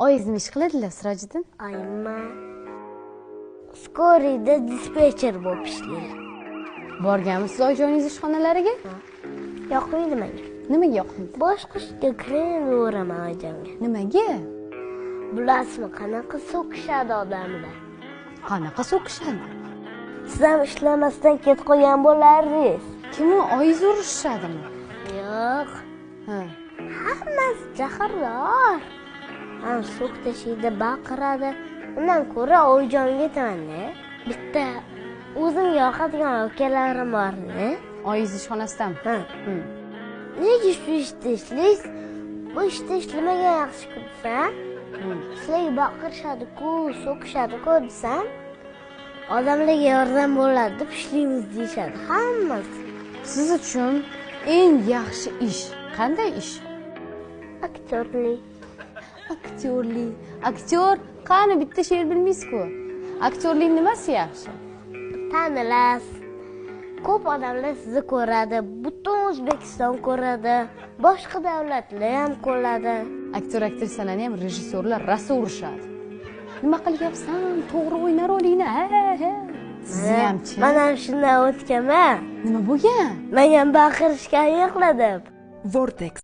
Oyingiz nima ish qiladilar, Sirojiddin? Ayma. Skoriyda dispetcher bo'lib ishlaydi. Borganmisiz oyijoningiz ishxonalariga? Yoqmaydi menga. Nimaga yoqmaydi? Boshqa ishga kiraveraman oyijonga. Nimaga? Bilasizmi, qanaqa so'kishadi odamlar? Qanaqa so'kishadi? Siz ham ishlamasdan ketib qolgan bo'lardingiz. Kim u, oyingiz urishishadimi? Yo'q. Ha. Hammasi jahrdor. Ham so'k tashiydi, baqiradi. Undan ko'ra oyijonga aytaman-da. Bitta o'zimga yoqadigan ukalarim bor-da. Oyingiz ishxonasidami? Ha. Nega shu ishda ishlaysiz? Bu ishda ishlamagan yaxshi ko'rsam, sizlarga baqirishadi-ku, so'kishadi-ku desam, odamlarga yordam bo'ladi deb ishlaymiz deyishadi hammasi. Siz uchun eng yaxshi ish qanday ish? Aktyorlik. Aktyorlik. Aktyor qani bitta she'r bilmaysiz-ku. Aktyorlik nimasi yaxshi? Tanilasiz. Ko'p odamlar sizni ko'radi, butun O'zbekiston ko'radi, boshqa davlatlar ham ko'radi. Aktyor aktrisalarni ham rejissyorlar rosa urishadi. Nima qilyapsan? To'g'ri o'ynar olingni. Ha. Sizni hamchi. Men ham shundan o'tganman. Nima bo'lgan? Men ham baqirishga yiqladim. Vortex